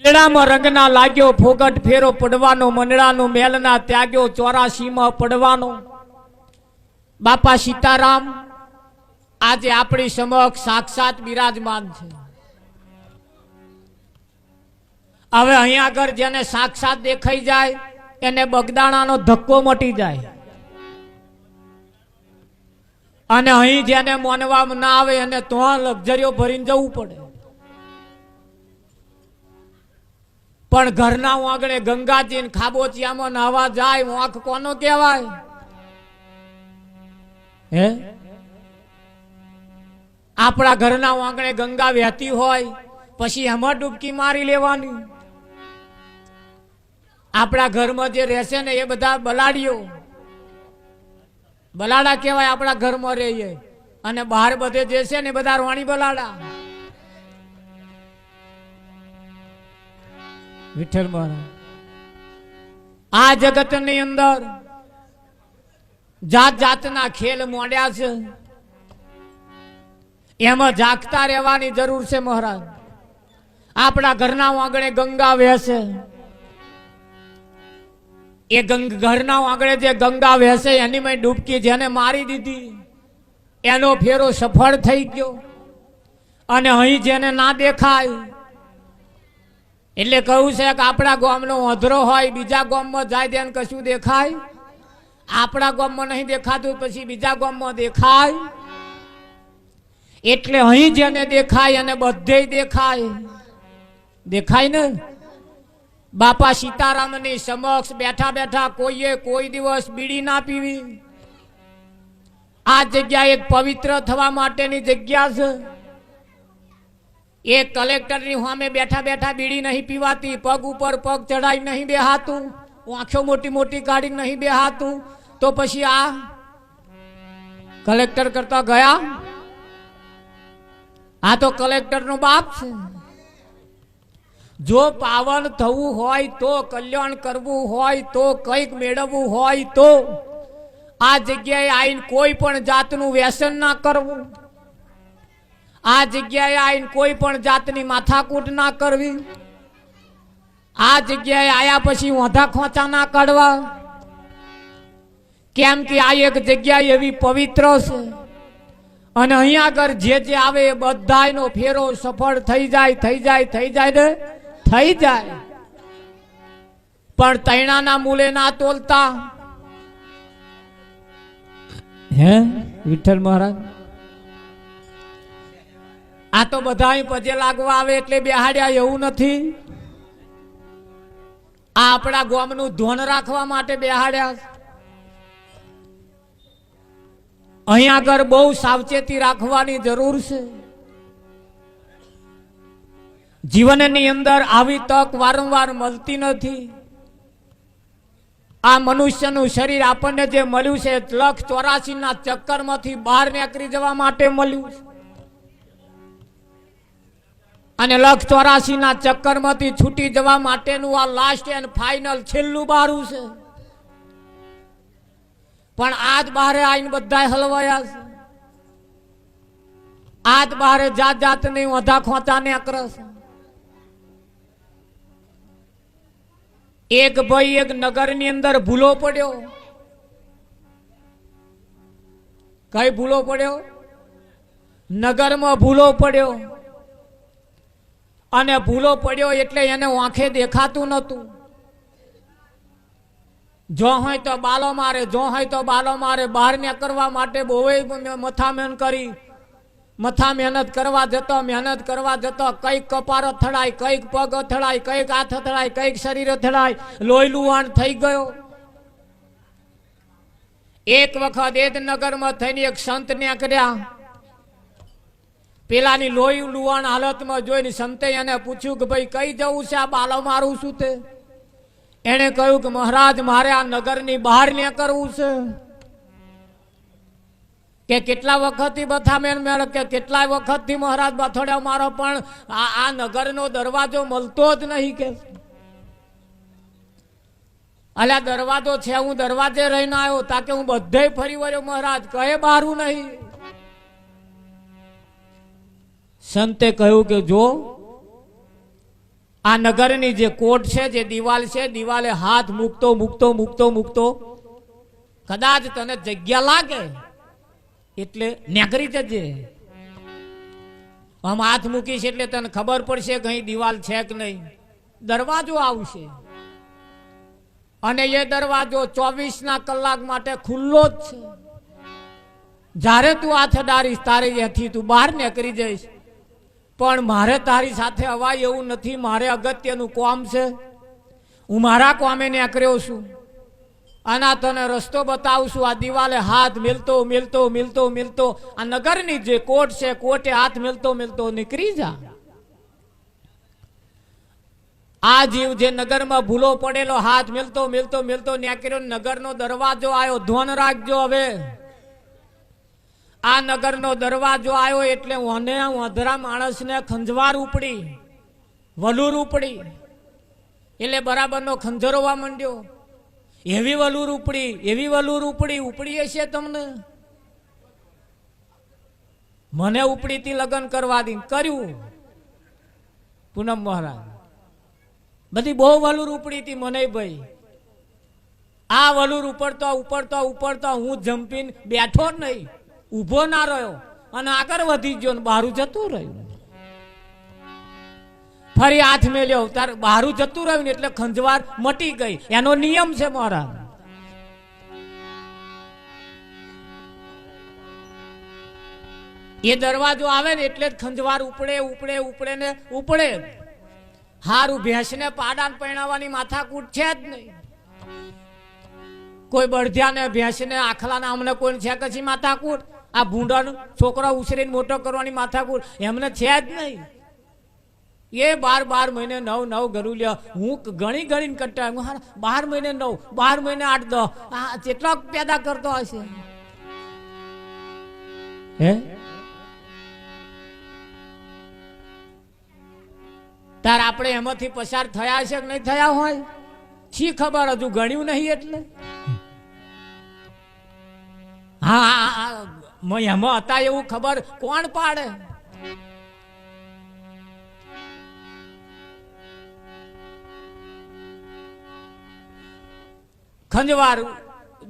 મેળામાં રંગના લાગ્યો ફોગટ ફેરો પડવાનો, મંડળાનું મેલના ત્યાગ્યો 84માં પડવાનો. બાપા સીતારામ આજે આપણી સમક્ષ સાક્ષાત બિરાજમાન છે. હવે અહીંયા આગળ જેને સાક્ષાત દેખાઈ જાય એને બગદાણાનો ધક્કો મટી જાય, અને અહીં જેને માનવામાં ના આવે એને તો લક્ઝરીઓ ભરીને જવું પડે. પણ ઘરના આંગણે ગંગાજી ને ખાબોચિયામાં નાવા જાય, વાંક કોનો કહેવાય? હે, આપણા ઘરના આંગણે ગંગા વહેતી હોય પછી એમાં ડૂબકી મારી લેવાની. આપણા ઘરમાં જે રહેશે ને એ બધા બલાડીઓ, બલાડા કહેવાય. આપણા ઘરમાં રહીએ અને બહાર બધે જે છે ને બધા રોણી બલાડા. વિઠ્ઠલ મહારાજ આ જગતની અંદર જાત જાતના ખેલ મોડ્યા છે, એમાં જાગતા રહેવાની જરૂર છે. મહારાજ આપણા ઘરના આંગણે ગંગા વહેશે, એ ઘરના આંગણે જે ગંગા વહેશે એની મેં ડૂબકી જેને મારી દીધી એનો ફેરો સફળ થઈ ગયો. અને અહીં જેને ના દેખાય એટલે કહ્યું છે કે આપણા ગામનો અધરો હોય બીજા ગામમાં જાય તેને કશું દેખાય? આપણા ગામમાં નહીં દેખાતું પછી બીજા ગામમાં દેખાય. એટલે અહીં જેને દેખાય અને બધે દેખાય. દેખાય ને? બાપા સીતારામની સમક્ષ બેઠા બેઠા કોઈએ કોઈ દિવસ બીડી ના પીવી. આ જગ્યા એક પવિત્ર થવા માટેની જગ્યા છે. એક કલેક્ટરની સામે બેઠા બેઠા બીડી નહીં પીવાતી, પગ ઉપર પગ ચડાઈ નહીં બેહાતું, આંખો મોટી મોટી કાઢી નહીં બેહાતું. તો પછી આ કલેક્ટર કરતા ગયા? આ તો કલેક્ટરનો બાપ છે. જો પાવન થવું હોય તો, કલ્યાણ કરવું હોય તો, કંઈક મેળવવું હોય તો આ જગ્યાએ આવીને કોઈ પણ જાતનું વ્યસન ના કરવું. આ જગ્યાએ આવીને કોઈ પણ જાતની માથાકૂટ ના કરવી. આ જગ્યાએ આયા પછી વાંધા ખોંચા ના કાઢવા. કેમ કે આ એક જગ્યા એવી પવિત્ર છે અને અહીંયા આગળ જે આવે એ બધાનો ફેરો સફળ થઈ જાય, થઈ જાય, થઈ જાય ને થઈ જાય. પણ તૈણાના મૂલે ના તોલતા. હે વિઠ્ઠલ મહારાજ, આ તો બધા પજે લાગવા આવે એટલે બેહાડ્યા એવું નથી. આ આપણા ગામનું ધોન રાખવા માટે બેહાડ્યા. અહીંયા આગળ બહુ સાવચેતી રાખવાની જરૂર છે. જીવનની અંદર આવી તક વારંવાર મળતી નથી. આ મનુષ્યનું શરીર આપણને જે મળ્યું છે 184ના ચક્કરમાંથી બહાર નીકળી જવા માટે મળ્યું છે, અને 184ના ચક્કરમાંથી છૂટી જવા માટેનું આ લાસ્ટ એન્ડ ફાઇનલ છેલ્લું બારું છે. પણ આજ બહારે આવીને બધા હલવાયા છે. આજ બહારે જાત જાતની વધા ખોંચા નીકળે છે. એક ભાઈ એક નગરની અંદર ભૂલો પડ્યો. કઈ ભૂલો પડ્યો? નગરમાં ભૂલો પડ્યો. અને ભૂલો પડ્યો એટલે એને આંખે દેખાતું નતું. જો હોય તો બાલો મારે, જો હોય તો બાલો મારે. બહાર ને કરવા માટે બહુ મથામણ કરી. મથા મહેનત કરવા જતો કઈક કપાર અથડાય, કઈક પગ અથડાય, કઈક હાથ અથડાય, કઈક શરીર અથડાય, લોહી લુહાણ થઈ ગયો. એક વખત એ જ નગરમાં થઈને એક સંત ને કર્યા. પેલાની લોહી લુહાણ હાલતમાં જોઈને સંતે એને પૂછ્યું કે ભાઈ કઈ જવું છે? આ બાલો મારું શું? તે એને કહ્યું કે મહારાજ મારે આ નગરની બહાર ને કરવું છે. કે કેટલા વખતથી બથામેણ મેળ, કે કેટલા વખતથી મહારાજ બથોડ્યા મારો, પણ આ નગરનો દરવાજો મળતો જ નહીં. કે અલ્યા દરવાજો છે, હું દરવાજે રહીને આવ્યો, તાકે હું બધે ફરી વળ્યો મહારાજ, કહે બારું નહીં. સંતે કહ્યું કે જો આ નગરની જે કોટ છે, જે દિવાલ છે, દિવાલે હાથ મૂકતો મૂકતો મૂકતો મૂકતો કદાચ તને જગ્યા લાગે એટલે નેકરી જજે. આમ હાથ મૂકીશ એટલે તને ખબર પડશે કઈ દિવાલ છે કે નહીં. દરવાજો આવશે અને એ દરવાજો 24 કલાક માટે ખુલ્લો જ છે. જ્યારે તું હાથ અડારીશ તારે એથી તું બહાર નીકળી જઈશ. પણ મારે તારી સાથે અવાય એવું નથી. મારે અગત્યનું કામ છે. હું મારા કામે નીકળ્યો છું અને તને રસ્તો બતાવશું. આ દિવાલે હાથ મિલતો મિલતો મિલતો મિલતો આ નગરની જે કોટ છે, કોટે હાથ મિલતો મિલતો નીકળી જા. આ જીવ જે નગરમાં ભૂલો પડેલો હાથ મિલતો મિલતો મિલતો નીકળ્યો. નગરનો દરવાજો આવ્યો. ધ્યાન રાખજો. હવે આ નગરનો દરવાજો આવ્યો એટલે મને અધરા માણસને ખંજવાર ઉપડી, વલુર ઉપડી. એટલે બરાબરનો ખંજરવા માંડ્યો. એવી વલુર ઉપડી, એવી વલુર ઉપડી. ઉપડી હશે તમને. મને ઉપડી થી લગ્ન કરવા દી કર્યું. પૂનમ મહારાજ બધી બહુ વલુર ઉપડી હતી મને ભાઈ. આ વલુર ઉપડતો ઉપડતો ઉપડતો હું જમ્પીને બેઠો જ નહીં, ઊભો ના રહ્યો અને આગળ વધી ગયો ને બહારું જતું રહ્યું. ફરી હાથ મેલ્યો તાર બહારું જતું રહ્યું ને એટલે ખંજવાર મટી ગઈ. એનો નિયમ છે મારા. એ દરવાજો આવે ને એટલે જ ખંજવાર ઉપડે ઉપડે ઉપડે ને ઉપડે. હારું ભેંસને પાડાને પહેણાવવાની માથાકૂટ છે જ નહીં. કોઈ બળધ્યાને ભેંસને આખલાને અમને કોઈ છે કશી માથાકૂટ. આ ભૂંડાનો છોકરો ઉછરીને મોટો કરવાની માથાકૂટ એમને છે જ નહીં. એ 12 મહિને 9 ગરું લ્યો. હું ગણી ગણીને કંટાળ્યો. 12 મહિને 9, 12 મહિને 8, 10 કેટલા પેદા કરતો હશે. હે તાર આપણે એમાંથી પસાર થયા છે કે નહીં થયા હોય શી ખબર. હજુ ગણ્યું નહીં એટલે. હા એમાં હતા એવું ખબર કોણ પાડે. ખંજવાર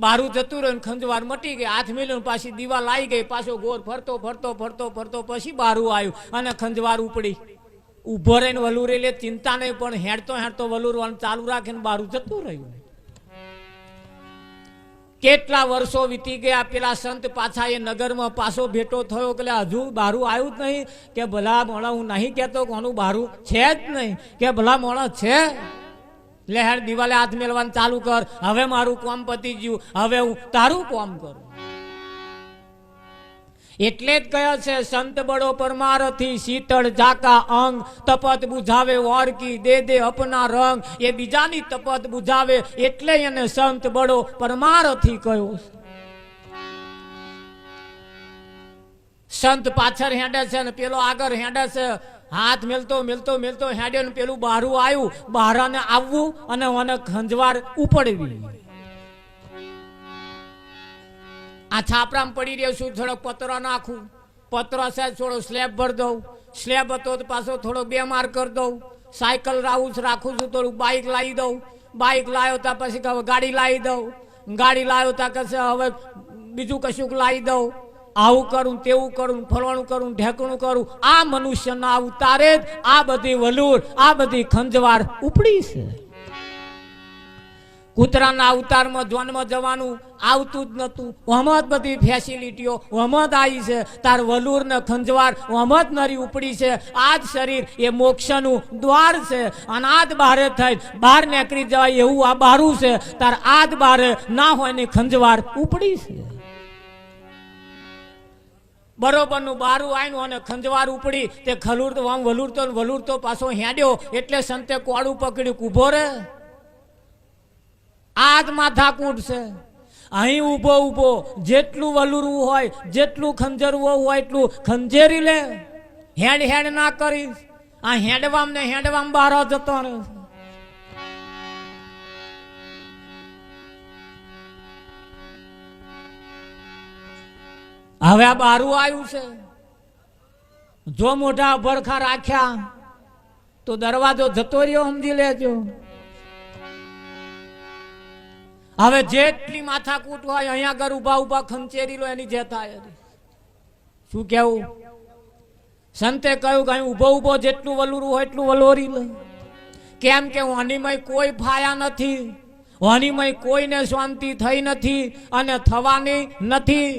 બારું જતું રહ્યું. ખંજવાર મટી ગઈ. હાથ મેલ્યો પાછી દીવાલ આવી ગઈ. પાછો ગોર ફરતો ફરતો ફરતો ફરતો પછી બારું આવ્યું અને ખંજવાર ઉપડી. ઉભો રહીને વલુર એટલે ચિંતા નહીં, પણ હેડતો હેડતો વલુરવાનું ચાલુ રાખીને બારું જતું રહ્યું. કેટલા વર્ષો વીતી ગયા. પેલા સંત પાછા એ નગરમાં પાછો ભેટો થયો કે હજુ બારું આવ્યું જ નહીં. કે ભલા મોણા હું નહીં કહેતો કોનું બારું છે જ નહીં. કે ભલા મોણા છે. લહેર દિવાલે હાથ મેળવાનું ચાલુ કર. હવે મારું કામ પતી ગયું. હવે હું તારું કામ કરું. એટલે જ કહે છે સંત બડો પરમારથી શીતળ જાકા અંગ તપત બુઝાવે ઓરકી દે દે અપના રંગ. એ બીજાની તપત બુઝાવે એટલે એને સંત બડો પરમારથી કહ્યો. સંત પાછળ હેડે છે ને પેલો આગળ હેડે છે. હાથ મેલતો મેલતો મેલતો હેડ્યો ને પેલું બહારું આવ્યું. બહારાને આવવું અને મને ખંજવાર ઉપડવી. આ છાપરામાં પડી રહ્યો છું. થોડોક પતરો નાખું. પતરો છે થોડો સ્લેબ ભર દઉં. સ્લેબ હતો તો પાછો થોડો 2 માર કરી દઉં. સાયકલ રાખું છું. થોડું બાઇક લાવી દઉં. બાઇક લાવ્યો ત્યાં પછી ગાડી લાવી દઉં. ગાડી લાવ્યો ત્યાં કશે હવે બીજું કશુંક લાવી દઉં. આવું કરું તેવું કરું ફલવાનું કરું ઢેકણું કરું. આ મનુષ્યના અવતારે જ આ બધી વલુર આ બધી ખંજવાર ઉપડી છે. કૂતરાના અવતારમાં જન્મ જવાનું આવતું જ નતું. ઓમાં જ બધી ફેસિલિટીઓ ઓમાં જ આવી છે. તાર વલુર ને ખંજવાર ઓમાં જ નરી ઉપડી છે. આ જ શરીર એ મોક્ષનું દ્વાર છે અને આ જ બહારે થઈ બહાર નીકળી જવાય એવું આ બારું છે. તાર આ જ બહારે ના હોય ને ખંજવાર ઉપડી છે. બરોબરનું બારું આવ્યું અને ખંજવાર ઉપડી. તે ખલુર તો આમ વલુર તો પાછો હેડ્યો એટલે સંતે કોળું પકડ્યું. ઊભો રે. આ જ માથાકૂટ છે. અહીં ઊભો ઊભો જેટલું વલુરવું હોય જેટલું ખંજરવું હોય એટલું ખંજેરી લે. હેડ હેડ ના કરી. આ હેડવામ ને હેડવામ બહાર જતો રહે. હવે આ બારું આવ્યું છે. જો મોઢા ભરખા રાખ્યા તો દરવાજો જતો રહ્યો, સમજી લેજો. હવે જેટલી માથાકૂટ હોય અહીંયા આગળ ઉભા ઉભા ખંચેરી લો એની જે થાય. શું કેવું? સંતે કહ્યું કે અહીં ઉભો ઉભો જેટલું વલુરું હોય એટલું વલોરી લે. કેમ કે વાણીમય કોઈ ફાયા નથી, વાણીમય કોઈને શાંતિ થઈ નથી અને થવાની નથી.